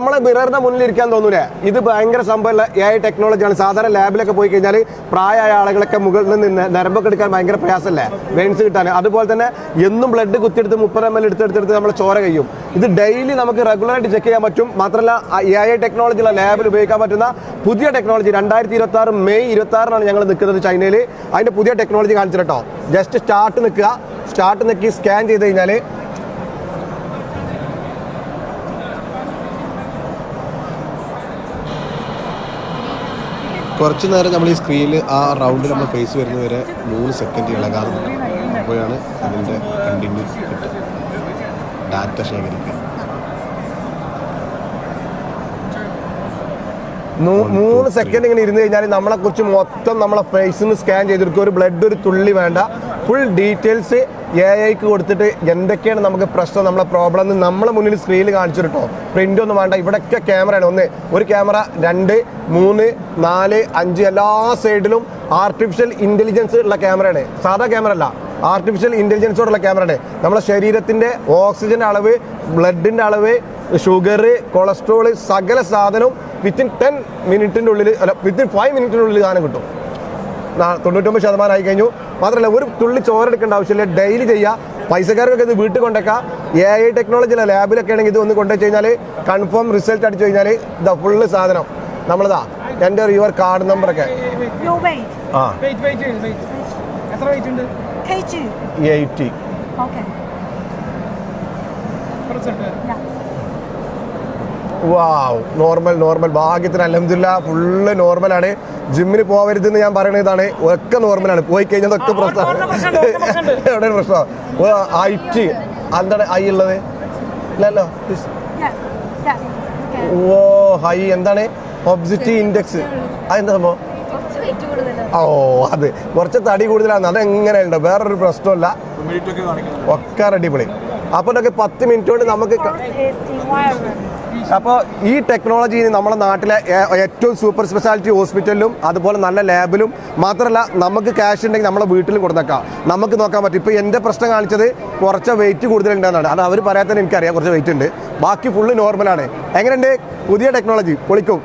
നമ്മളെ മിററിന്റെ മുന്നിൽ ഇരിക്കാൻ തോന്നൂലേ? ഇത് ഭയങ്കര സംഭവമുള്ള AI ടെക്നോളജിയാണ്. സാധാരണ ലാബിലൊക്കെ പോയി കഴിഞ്ഞാൽ പ്രായമായ ആളുകളൊക്കെ മുകളിൽ നിന്ന് നരമ്പൊക്കെ എടുക്കാൻ ഭയങ്കര പ്രയാസമല്ലേ, വെയിൻസ് കിട്ടാൻ. അതുപോലെ തന്നെ എന്നും ബ്ലഡ് കുത്തിയെടുത്ത് 30 ml എടുത്തെടുത്ത് നമ്മൾ ചോര കഴിയും. ഇത് ഡെയിലി നമുക്ക് റെഗുലറായിട്ട് ചെക്ക് ചെയ്യാൻ പറ്റും. മാത്രമല്ല AI ടെക്നോളജിയുള്ള ലാബിൽ ഉപയോഗിക്കാൻ പറ്റുന്ന പുതിയ ടെക്നോളജി 2026 മെയ് 26 ഞങ്ങൾ നിൽക്കുന്നത് ചൈനയിൽ. അതിൻ്റെ പുതിയ ടെക്നോളജി കാണിച്ചു കേട്ടോ. ജസ്റ്റ് സ്റ്റാർട്ട് നിൽക്കി സ്കാൻ ചെയ്ത് കഴിഞ്ഞാൽ കുറച്ച് നേരം നമ്മൾ ഈ സ്ക്രീനിൽ ആ റൗണ്ടിൽ നമ്മൾ ഫേസ് വരുന്നവരെ 3 സെക്കൻഡ് ഇളകാതെ നിൽക്കും. അപ്പോഴാണ് അതിൻ്റെ കണ്ടിന്യൂസ് കിട്ടുക, ഡാറ്റ ശേഖരിക്കുക. 3 സെക്കൻഡ് ഇങ്ങനെ ഇരുന്ന് കഴിഞ്ഞാൽ നമ്മളെക്കുറിച്ച് മൊത്തം നമ്മളെ ഫേസിൽ നിന്ന് സ്കാൻ ചെയ്തെടുക്കുക. ഒരു ബ്ലഡ് ഒരു തുള്ളി വേണ്ട, ഫുൾ ഡീറ്റെയിൽസ് AIക്ക് കൊടുത്തിട്ട് എന്തൊക്കെയാണ് നമുക്ക് പ്രശ്നം, നമ്മളെ പ്രോബ്ലം എന്ന് നമ്മളെ മുന്നിൽ സ്ക്രീനിൽ കാണിച്ചു കേട്ടോ. പ്രിൻ്റ് ഒന്നും വേണ്ട. ഇവിടെയൊക്കെ ക്യാമറയാണ്. ഒരു ക്യാമറ, 2, 3, 4, 5 എല്ലാ സൈഡിലും ആർട്ടിഫിഷ്യൽ ഇൻ്റലിജൻസ് ഉള്ള ക്യാമറയാണ്. സാധാ ക്യാമറ അല്ല, ആർട്ടിഫിഷ്യൽ ഇൻ്റലിജൻസോടുള്ള ക്യാമറയാണ്. നമ്മളെ ശരീരത്തിൻ്റെ ഓക്സിജൻ അളവ്, ബ്ലഡിൻ്റെ അളവ്, ഷുഗർ, കൊളസ്ട്രോൾ, സകല സാധനവും വിത്തിൻ 10 മിനിറ്റിൻ്റെ ഉള്ളിൽ വിത്തിൻ 5 മിനിറ്റിനുള്ളിൽ സാധനം കിട്ടും. 99% ആയി കഴിഞ്ഞു. മാത്രമല്ല ഒരു തുള്ളി ചോരെടുക്കേണ്ട ആവശ്യമില്ല, ഡെയിലി ചെയ്യുക. പൈസക്കാർക്കൊക്കെ ഇത് വീട്ടിൽ കൊണ്ടേക്കാം. AI ടെക്നോളജിയിലെ ലാബിലൊക്കെ ആണെങ്കിൽ ഇത് ഒന്ന് കൊണ്ടുവച്ച് കഴിഞ്ഞാൽ കൺഫേം റിസൾട്ട് അടിച്ചു കഴിഞ്ഞാൽ ഇതാ ഫുള്ള് സാധനം നമ്മളതാ എൻ്റെ യുവർ കാർഡ് നമ്പറൊക്കെ. 80. വാവ്, നോർമൽ. ഭാഗ്യത്തിന് അൽഹംദുലില്ലാ ഫുള്ള് നോർമലാണ്. ജിമ്മിന് പോകരുതെന്ന് ഞാൻ പറയുന്നത് ഇതാണ്. ഒക്കെ നോർമലാണ്. പോയി കഴിഞ്ഞാൽ ഒക്കെ പ്രശ്നമാണ്. എവിടെയാണ് പ്രശ്നം? ഹൈറ്റ് എന്താണ് ഹൈ ഉള്ളത്? ഇല്ലല്ലോ. ഓ ഹൈ എന്താണ്? ഒബ്സിറ്റി ഇൻഡെക്സ്. അതെന്താ സംഭവം? ഓ അത് കുറച്ച് തടി കൂടുതലാണ്. അതെങ്ങനെയുണ്ട്? വേറൊരു പ്രശ്നമല്ല, ഒക്കെ അടിപൊളി. അപ്പോൾ ഇതൊക്കെ 10 മിനിറ്റ് കൊണ്ട് നമുക്ക്. അപ്പോൾ ഈ ടെക്നോളജി നമ്മുടെ നാട്ടിലെ ഏറ്റവും സൂപ്പർ സ്പെഷ്യാലിറ്റി ഹോസ്പിറ്റലിലും അതുപോലെ നല്ല ലാബിലും മാത്രമല്ല നമുക്ക് ക്യാഷ് ഉണ്ടെങ്കിൽ നമ്മളെ വീട്ടിലും കൊടുത്തേക്കാം, നമുക്ക് നോക്കാൻ പറ്റും. ഇപ്പോൾ എൻ്റെ പ്രശ്നം കാണിച്ചത് കുറച്ച് വെയിറ്റ് കൂടുതലുണ്ടെന്നാണ്. അത് അവർ പറയാത്തന്നെ എനിക്കറിയാം, കുറച്ച് വെയിറ്റ് ഉണ്ട്. ബാക്കി ഫുള്ള് നോർമലാണ്. എങ്ങനെയുണ്ട് പുതിയ ടെക്നോളജി? പൊളിക്കും.